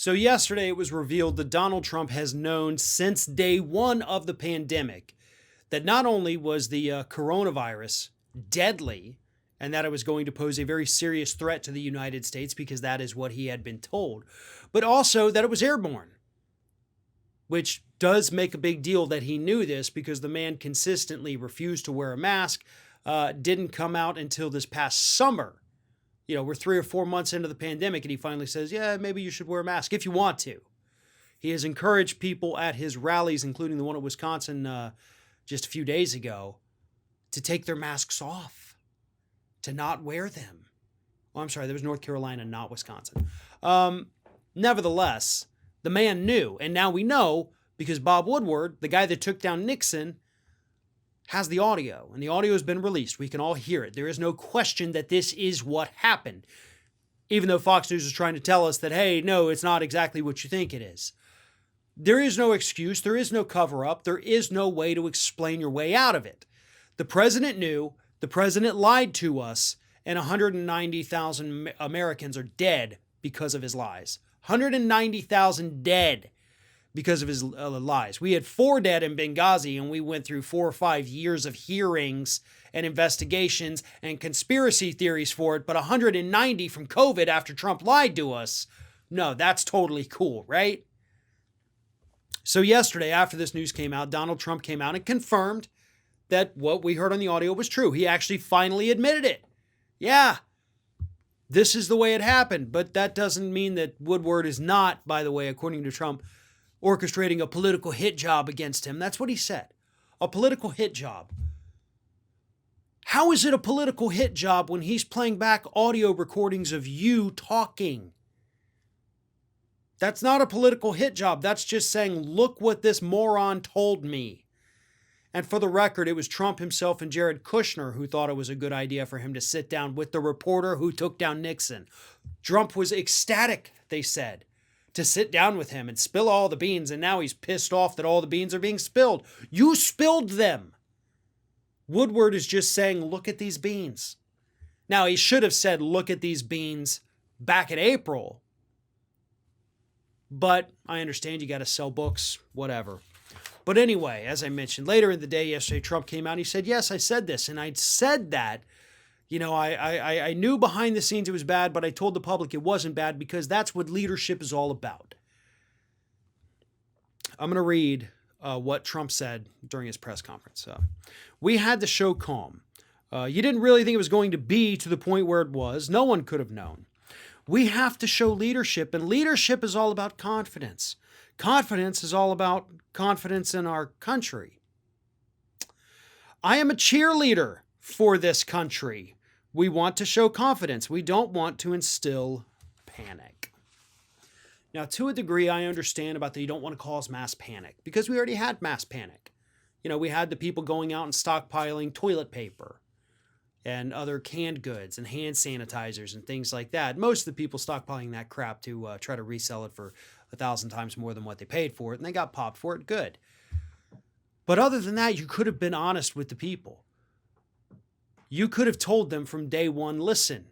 So yesterday it was revealed that Donald Trump has known since day one of the pandemic that not only was the coronavirus deadly and that it was going to pose a very serious threat to the United States because that is what he had been told, but also that it was airborne, which does make a big deal that he knew this because the man consistently refused to wear a mask, didn't come out until this past summer. You know, we're 3 or 4 months into the pandemic and he finally says, yeah, maybe you should wear a mask if you want to. He has encouraged people at his rallies, including the one at Wisconsin just a few days ago, to take their masks off, to not wear them. Oh, I'm sorry, there was North Carolina, not Wisconsin. Nevertheless, the man knew, and now we know because Bob Woodward, the guy that took down Nixon, has the audio, and the audio has been released. We can all hear it. There is no question that this is what happened, even though Fox News is trying to tell us that, hey, no, it's not exactly what you think it is. There is no excuse. There is no cover-up. There is no way to explain your way out of it. The president knew. The president lied to us, and 190,000 Americans are dead because of his lies. 190,000 dead because of his lies. We had 4 dead in Benghazi, and we went through 4 or 5 years of hearings and investigations and conspiracy theories for it, but 190 from COVID after Trump lied to us. No, that's totally cool, right? So yesterday, after this news came out, Donald Trump came out and confirmed that what we heard on the audio was true. He actually finally admitted it. Yeah, this is the way it happened, but that doesn't mean that Woodward is not, by the way, according to Trump, orchestrating a political hit job against him. That's what he said. A political hit job. How is it a political hit job when he's playing back audio recordings of you talking? That's not a political hit job. That's just saying, look what this moron told me. And for the record, it was Trump himself and Jared Kushner who thought it was a good idea for him to sit down with the reporter who took down Nixon. Trump was ecstatic, they said, to sit down with him and spill all the beans, and now he's pissed off that all the beans are being spilled. You spilled them. Woodward is just saying, look at these beans. Now, he should have said, look at these beans back in April. But I understand you got to sell books, whatever. But anyway, as I mentioned, later in the day yesterday, Trump came out and he said, yes, I said this. And I said that, you know, I knew behind the scenes it was bad, but I told the public it wasn't bad because that's what leadership is all about. I'm going to read what Trump said during his press conference. We had to show calm. You didn't really think it was going to be to the point where it was. No one could have known. We have to show leadership, and leadership is all about confidence. Confidence is all about confidence in our country. I am a cheerleader for this country. We want to show confidence. We don't want to instill panic. Now, to a degree, I understand about that you don't want to cause mass panic because we already had mass panic. You know, we had the people going out and stockpiling toilet paper and other canned goods and hand sanitizers and things like that. Most of the people stockpiling that crap to try to resell it for 1,000 times more than what they paid for it, and they got popped for it. Good. But other than that, you could have been honest with the people. You could have told them from day one, listen,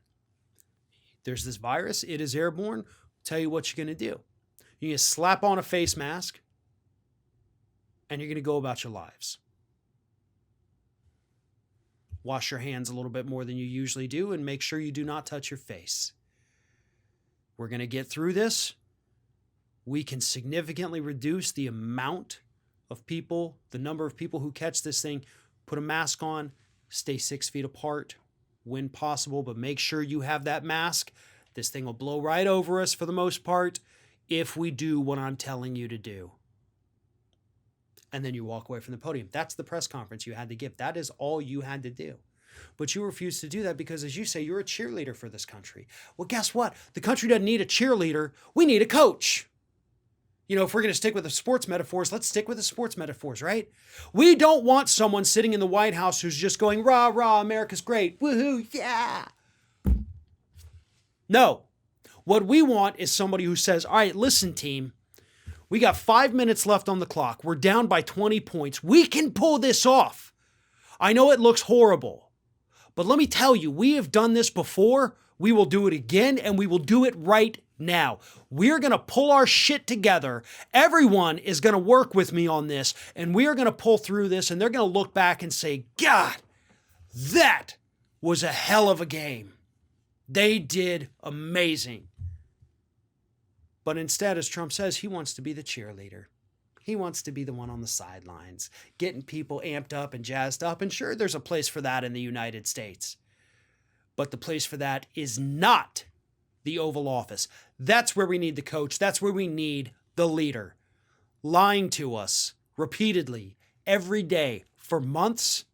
there's this virus. It is airborne. Tell you what you're going to do. You're going to slap on a face mask, and you're going to go about your lives. Wash your hands a little bit more than you usually do, and make sure you do not touch your face. We're going to get through this. We can significantly reduce the amount of people, the number of people who catch this thing. Put a mask on, stay 6 feet apart when possible, but make sure you have that mask. This thing will blow right over us for the most part if we do what I'm telling you to do. And then you walk away from the podium. That's the press conference you had to give. That is all you had to do. But you refuse to do that because, as you say, you're a cheerleader for this country. Well, guess what? The country doesn't need a cheerleader. We need a coach. You know, if we're going to stick with the sports metaphors, let's stick with the sports metaphors, right? We don't want someone sitting in the White House who's just going, rah, rah, America's great. Woohoo, yeah. No. What we want is somebody who says, all right, listen, team, we got 5 minutes left on the clock. We're down by 20 points. We can pull this off. I know it looks horrible, but let me tell you, we have done this before. We will do it again, and we will do it right now. We're going to pull our shit together. Everyone is going to work with me on this, and we are going to pull through this, and they're going to look back and say, God, that was a hell of a game. They did amazing. But instead, as Trump says, he wants to be the cheerleader. He wants to be the one on the sidelines, getting people amped up and jazzed up. And sure, there's a place for that in the United States. But the place for that is not the Oval Office. That's where we need the coach. That's where we need the leader. Lying to us repeatedly, every day, for months.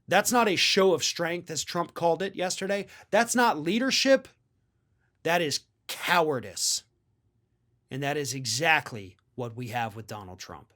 That's not a show of strength, as Trump called it yesterday. That's not leadership. That is cowardice. And that is exactly what we have with Donald Trump.